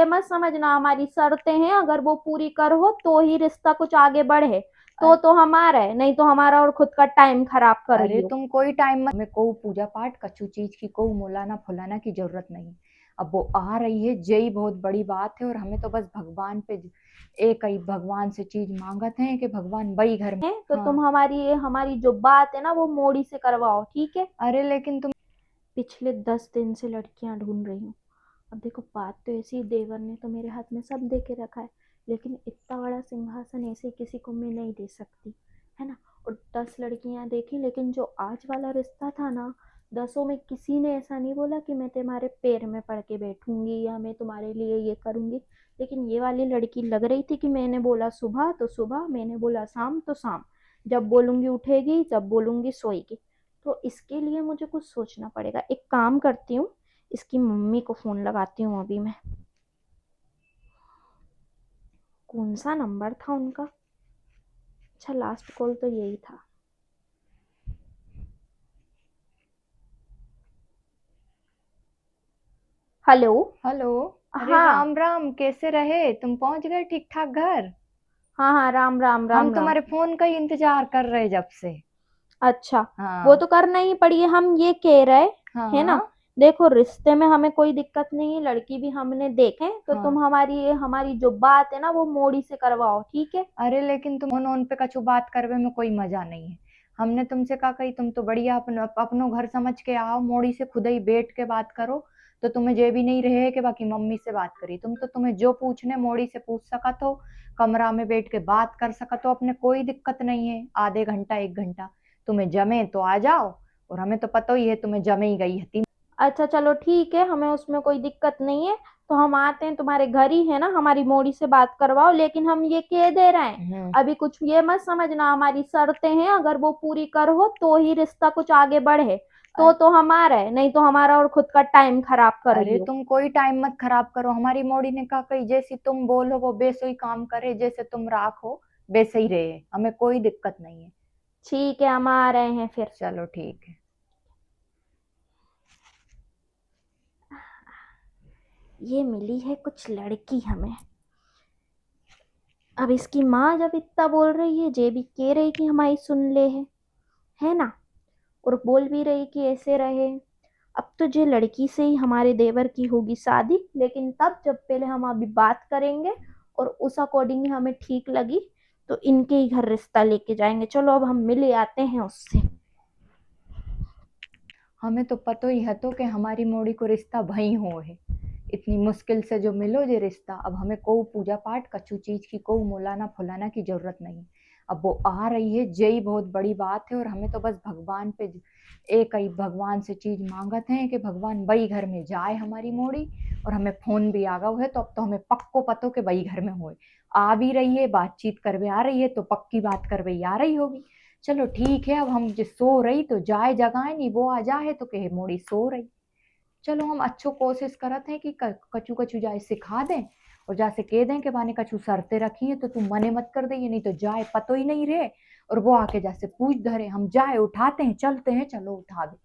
ये मत समझना हमारी शर्तें हैं, अगर वो पूरी करो तो ही रिश्ता कुछ आगे बढ़े। तो हमारा है, नहीं तो हमारा और खुद का टाइम खराब कर रही अरे हो। तुम कोई टाइम मत, हमें को पूजा पाठ कछु चीज की को मोलाना फुलाना की जरूरत नहीं। अब वो आ रही है यही बहुत बड़ी बात है, और हमें तो बस भगवान पे एक ही भगवान से चीज मांगत है कि भगवान वही घर में। है तो तुम हाँ। हमारी जो बात है ना वो मोड़ी से करवाओ, ठीक है। अरे लेकिन तुम। पिछले 10 दिन से लड़कियां ढूंढ रही हूँ। अब देखो बात तो ऐसी, देवर ने तो मेरे हाथ में सब दे के रखा है, लेकिन इतना बड़ा सिंहासन ऐसे किसी को मैं नहीं दे सकती, है ना। और 10 लड़कियां देखी, लेकिन जो आज वाला रिश्ता था ना, 10ओं में किसी ने ऐसा नहीं बोला कि मैं तुम्हारे पैर में पड़ के बैठूंगी या मैं तुम्हारे लिए ये करूंगी। लेकिन ये वाली लड़की लग रही थी कि मैंने बोला सुबह तो सुबह, मैंने बोला शाम तो शाम, जब बोलूंगी उठेगी, जब बोलूंगी सोएगी। तो इसके लिए मुझे कुछ सोचना पड़ेगा। एक काम करती हूँ, इसकी मम्मी को फोन लगाती हूँ अभी मैं। कौन सा नंबर था उनका? अच्छा, लास्ट कॉल तो यही था। हेलो। हेलो। अरे हाँ राम राम, कैसे रहे? तुम पहुंच गए ठीक ठाक घर? हाँ हाँ, राम राम हम राम राम। तुम्हारे फोन का ही इंतजार कर रहे जब से। अच्छा, वो हाँ। तो करना ही पड़ी। हम ये कह रहे, हाँ है ना, हाँ। देखो रिश्ते में हमें कोई दिक्कत नहीं है, लड़की भी हमने देखे, तो हाँ। तुम हमारी हमारी जो बात है ना वो मोड़ी से करवाओ, ठीक है। अरे लेकिन तुम फोन पे कछु बात करवे में कोई मजा नहीं है। हमने तुमसे कहा कही तुम तो बढ़िया अपनो घर समझ के आओ, मोड़ी से खुद ही बैठ के बात करो। तो तुम्हें ये भी नहीं रहे कि बाकी मम्मी से बात करी, तुम तो तुम्हें जो पूछने मोड़ी से पूछ सकत हो। कमरा में बैठ के बात कर सकत हो, अपने कोई दिक्कत नहीं है। आधे घंटा 1 घंटा तुम्हें जमे तो आ जाओ। और हमें तो पता ही है तुम्हें जमे ही गई है। अच्छा चलो ठीक है, हमें उसमें कोई दिक्कत नहीं है। तो हम आते हैं तुम्हारे घर ही, है ना, हमारी मोड़ी से बात करवाओ, लेकिन हम ये कह दे रहे हैं, हम्म। अभी कुछ ये मत समझना हमारी शर्तें हैं, अगर वो पूरी करो तो ही रिश्ता कुछ आगे बढ़े। तो हमारा है, नहीं तो हमारा और खुद का टाइम खराब कर रही अरे हो। तुम कोई टाइम मत खराब करो, हमारी मोड़ी ने कहा कही जैसी तुम बोलो वो वैसे ही काम करे, जैसे तुम राखो वैसे ही रहे, हमें कोई दिक्कत नहीं है। ठीक है, हम आ रहे हैं फिर। चलो ठीक है। ये मिली है कुछ लड़की हमें। अब इसकी माँ जब इतना बोल रही है, जे भी कह रही कि हमारी सुन ले है ना, और बोल भी रही कि ऐसे रहे। अब तो जे लड़की से ही हमारे देवर की होगी शादी, लेकिन तब जब पहले हम अभी बात करेंगे, और उस अकॉर्डिंग ही हमें ठीक लगी तो इनके ही घर रिश्ता लेके जाएंगे। चलो अब हम मिले आते हैं उससे। हमें तो पतो ही है तो कि हमारी मोड़ी को रिश्ता भई हो है। इतनी मुश्किल से जो मिलो ये रिश्ता, अब हमें को पूजा पाठ कछु चीज की को मोलाना फुलाना की जरूरत नहीं। अब वो आ रही है यही बहुत बड़ी बात है, और हमें तो बस भगवान पे एक ही भगवान से चीज मांगत है कि भगवान वही घर में जाए हमारी मोड़ी। और हमें फोन भी आ गया है, तो अब तो हमें पक्को पतो के वही घर में होए। आ भी रही है, बातचीत करवे आ रही है, तो पक्की बात करवे आ रही होगी। चलो ठीक है, अब हम जो सो रही तो जाए जगाए नहीं, वो आ जाए तो कहे मोड़ी सो रही। चलो हम अच्छो कोशिश करत हैं कि कछु कछु जाए सिखा दें। और जासे कह दें कि बाने कछु शर्तें रखी है तो तुम मने मत कर दे, नहीं तो जाए पतो ही नहीं रहे। और वो आके जैसे पूछ धरे, हम जाए उठाते हैं चलते हैं, चलो उठा दे।